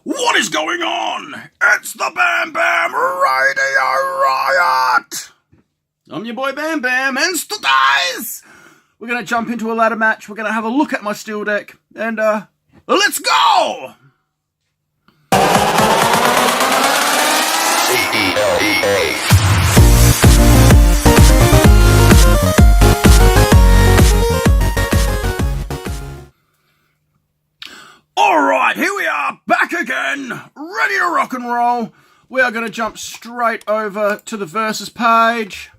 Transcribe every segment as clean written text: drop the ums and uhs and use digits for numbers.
What is going on? It's the BamBam RadioRiot! I'm your boy BamBam, and guys, we're going to jump into a ladder match. We're going to have a look at my steel deck, and let's go! Alright, here we are, back again, ready to rock and roll. We are going to jump straight over to the versus page.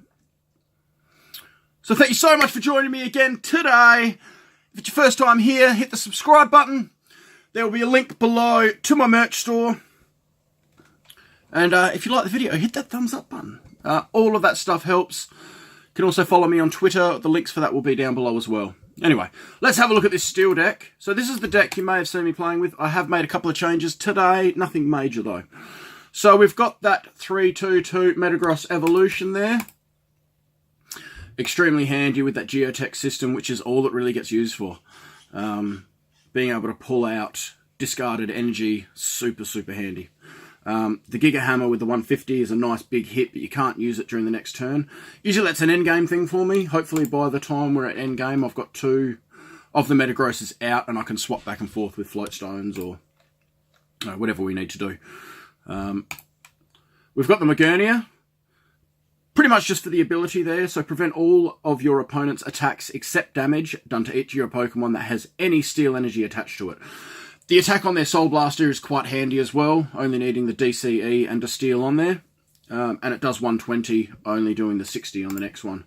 So thank you so much for joining me again today. If it's your first time here, hit the subscribe button. There will be a link below to my merch store. And if you like the video, hit that thumbs up button. All of that stuff helps. You can also follow me on Twitter. The links for that will be down below as well. Anyway, let's have a look at this steel deck. So this is the deck you may have seen me playing with. I have made a couple of changes today. Nothing major though. So we've got that 3-2-2 Metagross Evolution there. Extremely handy with that Geotech system, which is all it really gets used for. Being able to pull out discarded energy, super handy. The Giga Hammer with the 150 is a nice big hit, but you can't use it during the next turn. Usually that's an endgame thing for me. Hopefully by the time we're at endgame, I've got 2 of the Metagrosses out and I can swap back and forth with Float Stones or whatever we need to do. We've got the Magernia. Pretty much just for the ability there, so prevent all of your opponent's attacks except damage done to each of your Pokemon that has any steel energy attached to it. The attack on their Soul Blaster is quite handy as well, only needing the DCE and a steel on there. And it does 120, only doing the 60 on the next one.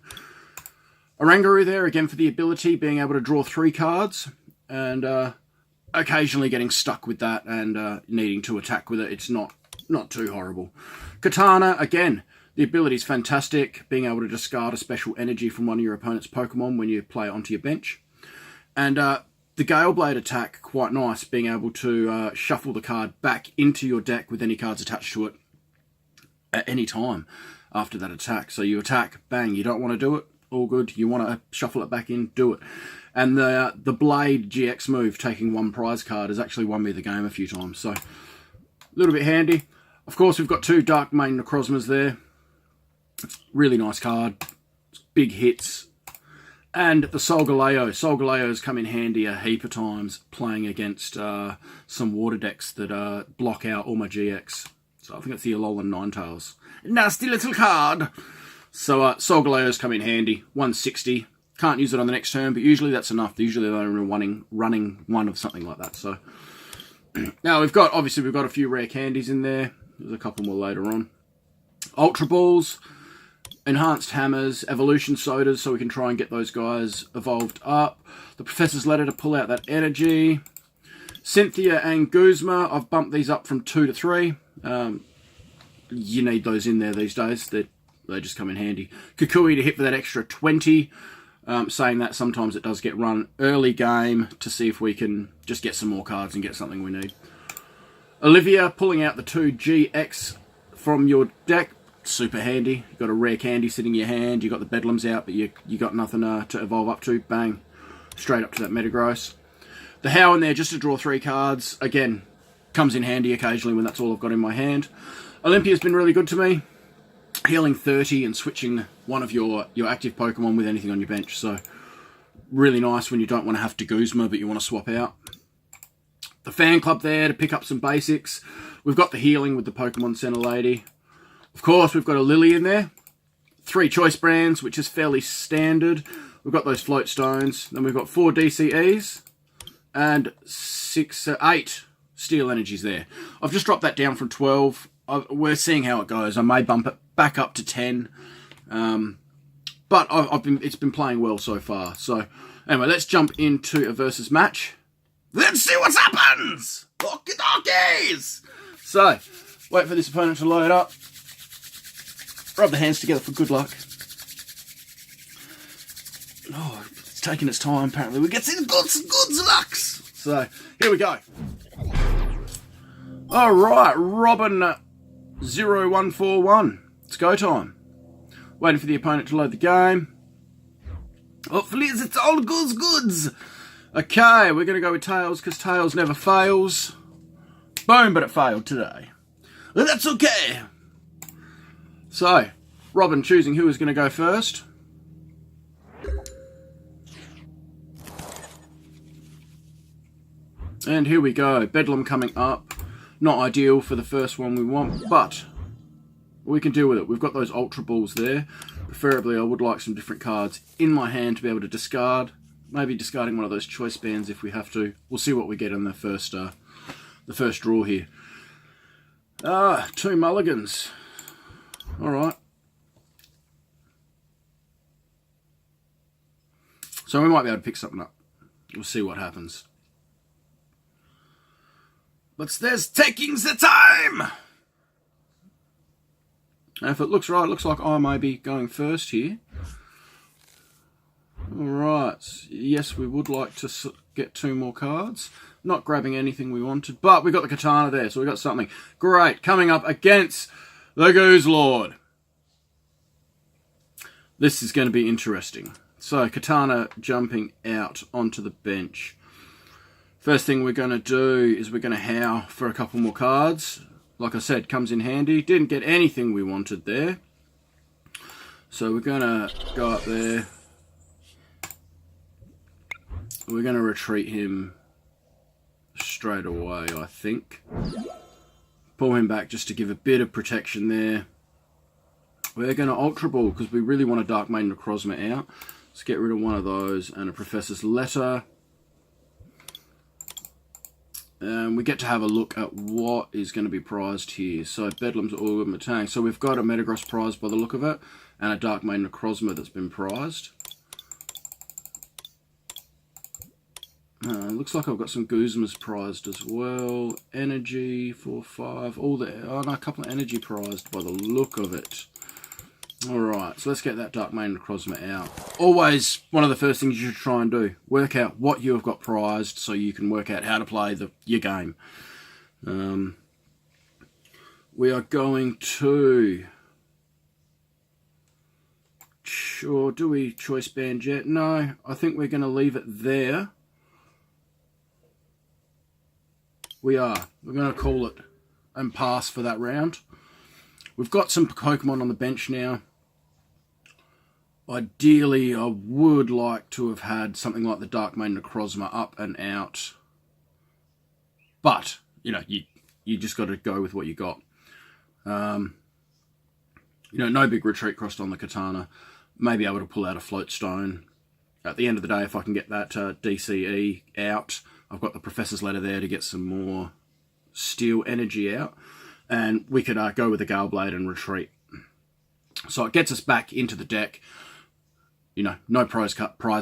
Oranguru there, again for the ability, being able to draw 3 cards, and occasionally getting stuck with that and needing to attack with it. It's not too horrible. Katana, again, the ability is fantastic, being able to discard a special energy from one of your opponent's Pokemon when you play it onto your bench. And the Gale Blade attack, quite nice, being able to shuffle the card back into your deck with any cards attached to it at any time after that attack. So you attack, bang, you don't want to do it, all good. You want to shuffle it back in, do it. And the Blade GX move, taking 1 prize card, has actually won me the game a few times. So, a little bit handy. Of course, we've got 2 Dark Mane Necrozmas there. Really nice card. Big hits. And the Solgaleo. Solgaleos come in handy a heap of times playing against some water decks that block out all my GX. So I think it's the Alolan Ninetales. Nasty little card. So Solgaleos come in handy. 160. Can't use it on the next turn, but usually that's enough. Usually they're only running 1 of something like that. So now we've got a few rare candies in there. There's a couple more later on. Ultra Balls. Enhanced Hammers, Evolution Sodas, so we can try and get those guys evolved up. The Professor's Letter to pull out that energy. Cynthia and Guzma, I've bumped these up from 2 to 3. You need those in there these days. They just come in handy. Kukui to hit for that extra 20. Saying that, sometimes it does get run early game to see if we can just get some more cards and get something we need. Olivia, pulling out the 2 GX from your deck. Super handy. You've got a rare candy sitting in your hand. You've got the Bedlams out, but you got nothing to evolve up to. Bang. Straight up to that Metagross. The How in there just to draw 3 cards. Again, comes in handy occasionally when that's all I've got in my hand. Olympia's been really good to me. Healing 30 and switching one of your active Pokemon with anything on your bench. So, really nice when you don't want to have to Guzma, but you want to swap out. The Fan Club there to pick up some basics. We've got the healing with the Pokemon Center Lady. Of course, we've got a Lily in there. 3 Choice Brands, which is fairly standard. We've got those Float Stones. Then we've got 4 DCEs. And 8 Steel Energies there. I've just dropped that down from 12. We're seeing how it goes. I may bump it back up to 10. But it's been playing well so far. So, anyway, let's jump into a versus match. Let's see what happens! Okie dokies! So, wait for this opponent to load up. Rub the hands together for good luck. Oh, it's taking its time, apparently. We get some good lucks. So, here we go. Alright, Robin 0141. It's go time. Waiting for the opponent to load the game. Hopefully it's all goods. Okay, we're going to go with Tails because Tails never fails. Boom, but it failed today. But that's okay. So, Robin choosing who is going to go first. And here we go. Bedlam coming up. Not ideal for the first one we want, but we can deal with it. We've got those Ultra Balls there. Preferably, I would like some different cards in my hand to be able to discard. Maybe discarding one of those choice bands if we have to. We'll see what we get in the first draw here. 2 mulligans. Alright. So we might be able to pick something up. We'll see what happens. But there's taking the time! And if it looks right, it looks like I may be going first here. Alright, yes, we would like to get 2 more cards. Not grabbing anything we wanted, but we got the Katana there, so we got something. Great, coming up against the Goose Lord. This is going to be interesting. So, Katana jumping out onto the bench. First thing we're going to do is we're going to howl for a couple more cards. Like I said, comes in handy. Didn't get anything we wanted there. So we're going to go up there. We're going to retreat him straight away, I think. Pull him back just to give a bit of protection there. We're going to Ultra Ball because we really want a Dark Maiden Necrozma out. Let's get rid of one of those and a Professor's Letter. And we get to have a look at what is going to be prized here. So Bedlam's Orb Matang. So we've got a Metagross prized by the look of it, and a Dark Maiden Necrozma that's been prized. Looks like I've got some Guzmas prized as well. Energy, 4-5. All the no, a couple of energy prized by the look of it. Alright, so let's get that Dark Maiden Necrozma out. Always one of the first things you should try and do. Work out what you have got prized so you can work out how to play your game. We are going to... Sure, do we choice band yet? No, I think we're going to leave it there. We are. We're going to call it and pass for that round. We've got some Pokemon on the bench now. Ideally, I would like to have had something like the Dark Maiden Necrozma up and out. But, you know, you just got to go with what you got. You know, no big retreat crossed on the Katana. Maybe able to pull out a Float Stone. At the end of the day, if I can get that DCE out, I've got the Professor's Letter there to get some more Steel energy out. And we could go with a Gale Blade and retreat. So it gets us back into the deck. You know, no prize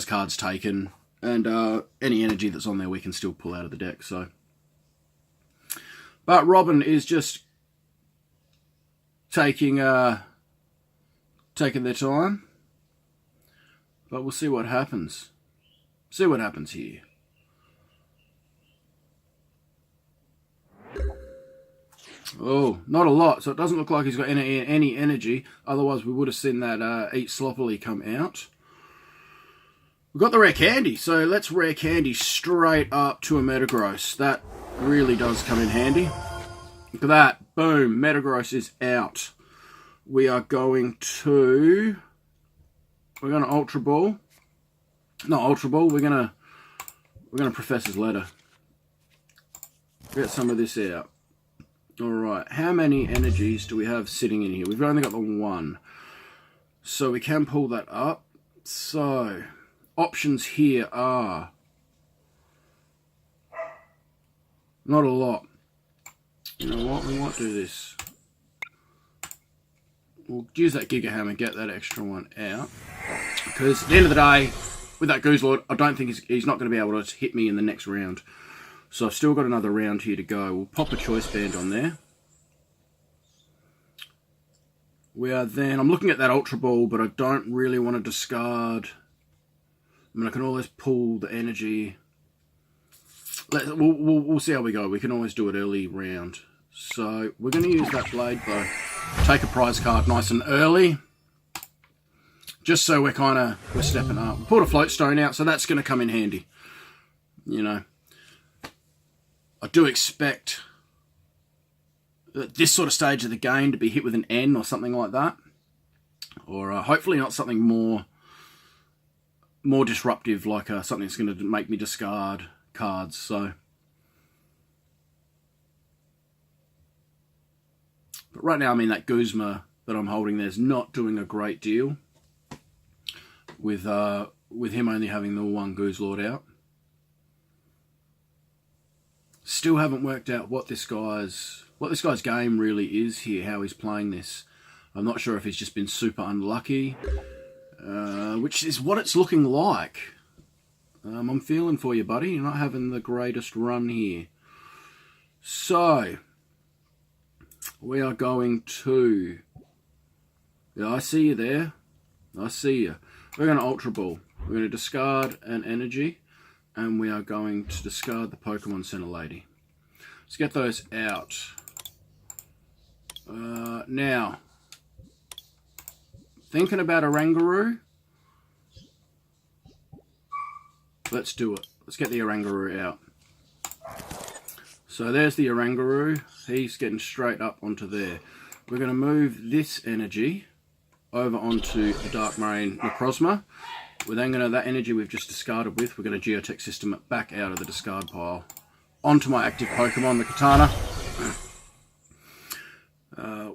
cards taken. And any energy that's on there we can still pull out of the deck. So, but Robin is just taking their time. But we'll see what happens. See what happens here. Oh, not a lot. So it doesn't look like he's got any energy. Otherwise, we would have seen that Eat Sloppily come out. We've got the Rare Candy. So let's Rare Candy straight up to a Metagross. That really does come in handy. Look at that. Boom. Metagross is out. We are going to... We're going to Ultra Ball. Not Ultra Ball. We're going to Professor's Letter. Get some of this out. Alright, how many energies do we have sitting in here? We've only got the one. So we can pull that up. So, options here are... Not a lot. You know what, we might do this. We'll use that Giga Hammer, get that extra one out. Because at the end of the day, with that Goose Lord, I don't think he's not going to be able to hit me in the next round. So I've still got another round here to go. We'll pop a choice band on there. We are then... I'm looking at that Ultra Ball, but I don't really want to discard. I mean, I can always pull the energy. We'll see how we go. We can always do it early round. So we're going to use that Blade Bow. Take a prize card nice and early. Just so we're stepping up. Pulled a Float Stone out, so that's going to come in handy. You know. I do expect at this sort of stage of the game to be hit with an N or something like that. Or hopefully not something more disruptive, like something that's going to make me discard cards. So, but right now, I mean, that Guzma that I'm holding there's not doing a great deal with him only having the one Goose Lord out. Still haven't worked out what this guy's game really is here, how he's playing this. I'm not sure if he's just been super unlucky, which is what it's looking like. I'm feeling for you, buddy. You're not having the greatest run here. So, we are going to... Yeah, I see you there. I see you. We're going to Ultra Ball. We're going to discard an energy, and we are going to discard the Pokemon Center Lady. Let's get those out. Now, thinking about a Rangaroo. Let's do it. Let's get the Oranguru out. So there's the Oranguru. He's getting straight up onto there. We're going to move this energy over onto the Dark Marine Necrozma. We're then going to, that energy we've just discarded with, we're going to Geotech System it back out of the discard pile. Onto my active Pokemon, the Katana.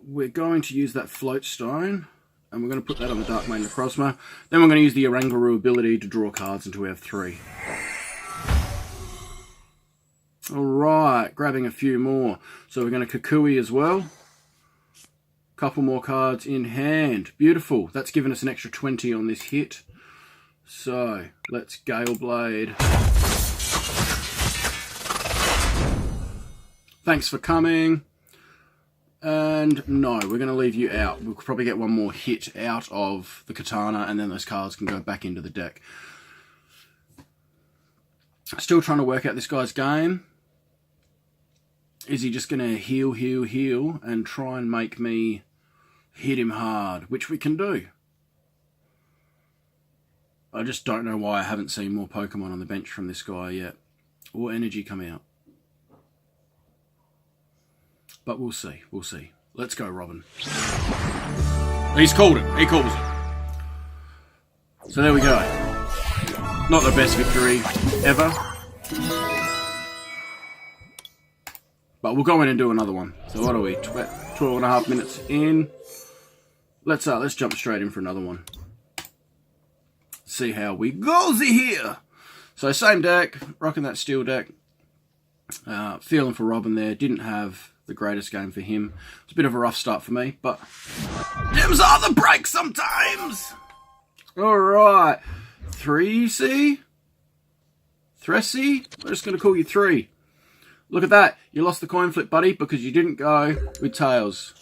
We're going to use that Float Stone. And we're going to put that on the Dark Marine Necrozma. Then we're going to use the Oranguru ability to draw cards until we have 3. Alright, grabbing a few more. So we're going to Kukui as well. Couple more cards in hand. Beautiful. That's given us an extra 20 on this hit. So, let's Gale Blade. Thanks for coming. And no, we're going to leave you out. We'll probably get one more hit out of the Katana, and then those cards can go back into the deck. Still trying to work out this guy's game. Is he just going to heal, and try and make me hit him hard, which we can do. I just don't know why I haven't seen more Pokemon on the bench from this guy yet. Or energy come out. But we'll see, we'll see. Let's go, Robin. He's called it, he calls it. So there we go. Not the best victory ever. But we'll go in and do another one. So what are we, 12 and a half minutes in? Let's jump straight in for another one. See how we goes here. So same deck, rocking that steel deck. Feeling for Robin there, didn't have the greatest game for him. It's a bit of a rough start for me, but gems are the break sometimes. Alright. 3C? Thressie? We're just going to call you 3. Look at that. You lost the coin flip, buddy, because you didn't go with Tails.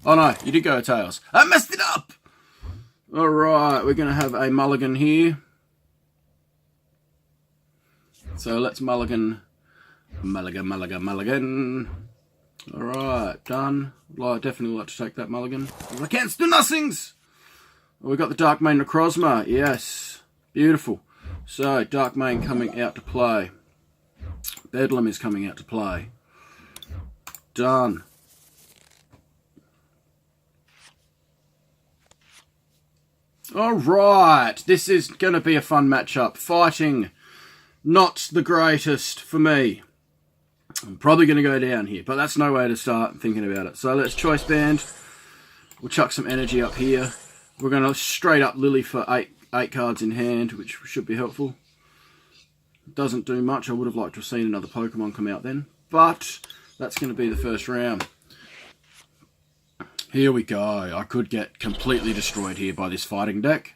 Oh no, you did go with Tails. I messed it up! Alright, we're going to have a mulligan here. So let's mulligan. Mulligan. Alright, done. I'd definitely like to take that mulligan. I can't do nothings! We've got the Dark Mane Necrozma. Yes. Beautiful. So, Dark Mane coming out to play. Bedlam is coming out to play. Done. Alright, this is going to be a fun matchup. Fighting, not the greatest for me. I'm probably going to go down here, but that's no way to start thinking about it. So let's Choice Band. We'll chuck some energy up here. We're going to straight up Lily for 8 cards in hand, which should be helpful. Doesn't do much. I would have liked to have seen another Pokemon come out then, but that's going to be the first round. Here we go. I could get completely destroyed here by this fighting deck.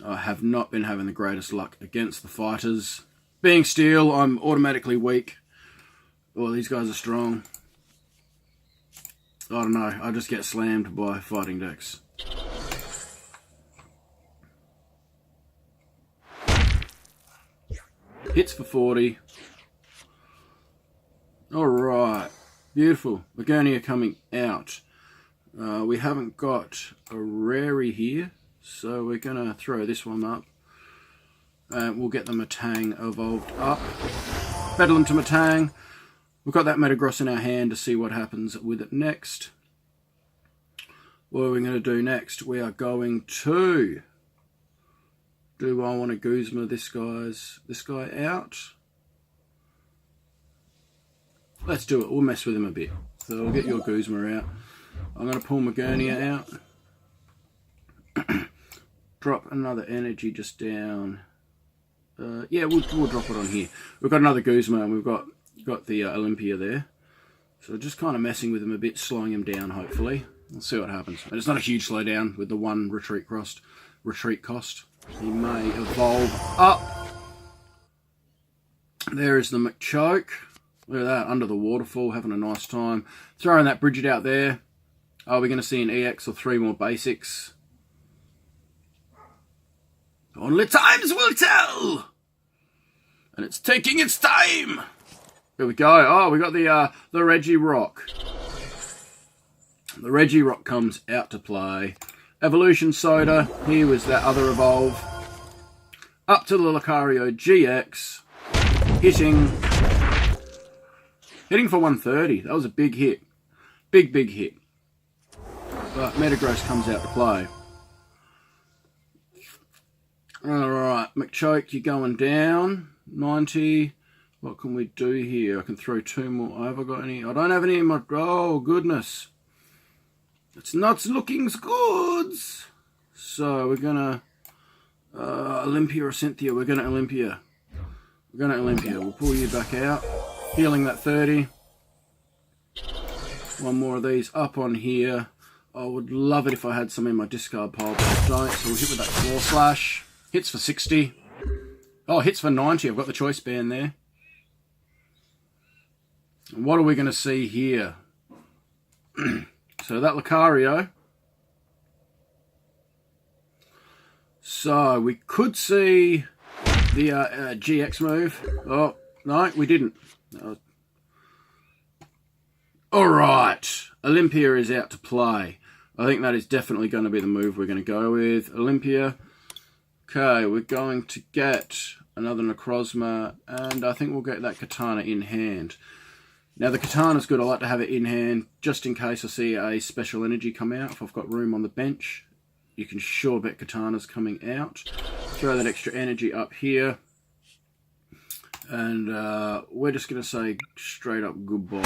I have not been having the greatest luck against the fighters. Being steel, I'm automatically weak. Oh, these guys are strong. I don't know. I just get slammed by fighting decks. Hits for 40. Alright. Beautiful. Lagonia coming out. We haven't got a Rarey here, so we're going to throw this one up. And we'll get the Matang evolved up. Bedlam to Matang. We've got that Metagross in our hand to see what happens with it next. What are we going to do next? We are going to... Do I want to Guzma this guy out? Let's do it. We'll mess with him a bit. So we'll get your Guzma out. I'm going to pull Magonia out. Drop another energy just down. Yeah, we'll drop it on here. We've got another Guzma and we've got the Olympia there. So just kind of messing with him a bit, slowing him down hopefully. We'll see what happens. And it's not a huge slowdown with the one retreat cost. He may evolve up. There is the Machoke. Look at that, under the waterfall, having a nice time. Throwing that Bridget out there. Are we going to see an EX or 3 more basics? Only times will tell! And it's taking its time! Here we go. Oh, we got the RadioRiot. The RadioRiot comes out to play. Evolution Soda. Here was that other evolve. Up to the Lucario GX. Hitting for 130. That was a big hit. Big hit. But Metagross comes out to play. Alright, Machoke, you're going down. 90. What can we do here? I can throw 2 more. Have I got any? I don't have any in my... Oh, goodness. It's not looking good. So we're gonna Olympia or Cynthia. We're gonna Olympia. We'll pull you back out. Healing that 30. One more of these up on here. I would love it if I had some in my discard pile, but I don't. So we'll hit with that Claw Slash. Hits for 60. Oh, hits for 90. I've got the choice band there. And what are we going to see here? So that Lucario. So we could see the GX move. Oh, no, we didn't. Alright, Olympia is out to play. I think that is definitely going to be the move we're going to go with. Olympia. Okay, we're going to get another Necrozma, and I think we'll get that Katana in hand. Now the Katana's good, I like to have it in hand, just in case I see a special energy come out. If I've got room on the bench, you can sure bet Katana's coming out. Throw that extra energy up here. And we're just going to say straight up goodbye.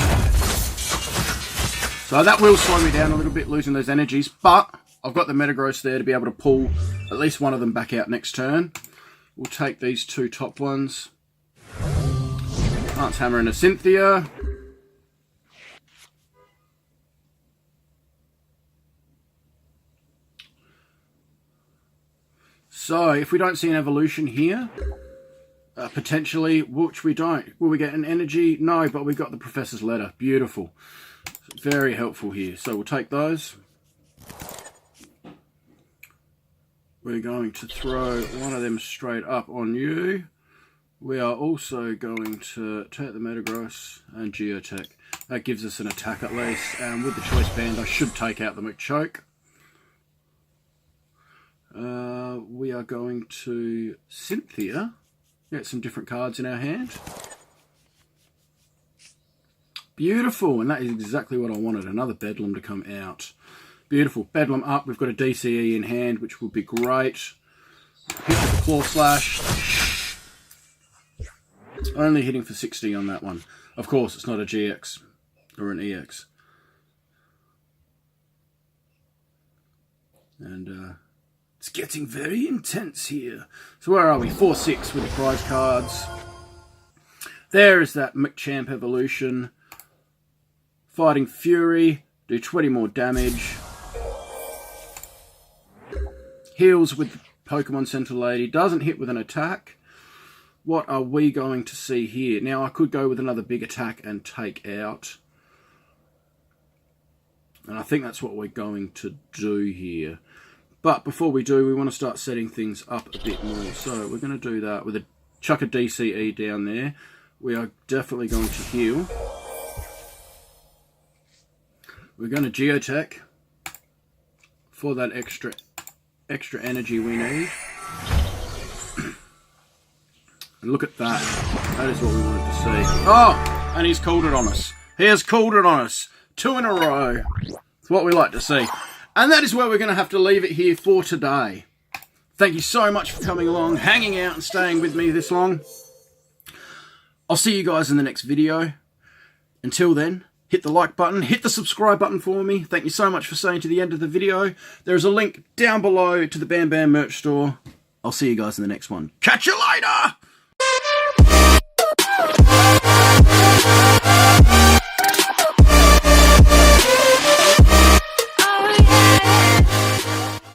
So that will slow me down a little bit, losing those energies, but I've got the Metagross there to be able to pull at least one of them back out next turn. We'll take these 2 top ones. Lance Hammer and a Cynthia. So, if we don't see an evolution here, potentially, which we don't. Will we get an energy? No, but we got the Professor's Letter. Beautiful. Very helpful here. So we'll take those. We're going to throw one of them straight up on you. We are also going to take the Metagross and Geotech. That gives us an attack at least. And with the Choice Band, I should take out the Machoke. We are going to Cynthia. Get some different cards in our hand. Beautiful, and that is exactly what I wanted. Another Bedlam to come out. Beautiful. Bedlam up. We've got a DCE in hand, which will be great. Hit with the Claw Slash. Only hitting for 60 on that one. Of course, it's not a GX or an EX. And it's getting very intense here. So where are we? 4-6 with the prize cards. There is that Machamp evolution. Fighting Fury. Do 20 more damage. Heals with the Pokemon Center Lady. Doesn't hit with an attack. What are we going to see here? Now, I could go with another big attack and take out. And I think that's what we're going to do here. But before we do, we want to start setting things up a bit more. So we're going to do that with a chuck a DCE down there. We are definitely going to heal. We're going to Geotech for that extra energy we need. And look at that. That is what we wanted to see. Oh! and he's called it on us. He has called it on us. 2 in a row. It's what we like to see. And that is where we're going to have to leave it here for today. Thank you so much for coming along, hanging out and staying with me this long. I'll see you guys in the next video. Until then, hit the like button, hit the subscribe button for me. Thank you so much for staying to the end of the video. There's a link down below to the BamBam merch store. I'll see you guys in the next one. Catch you later!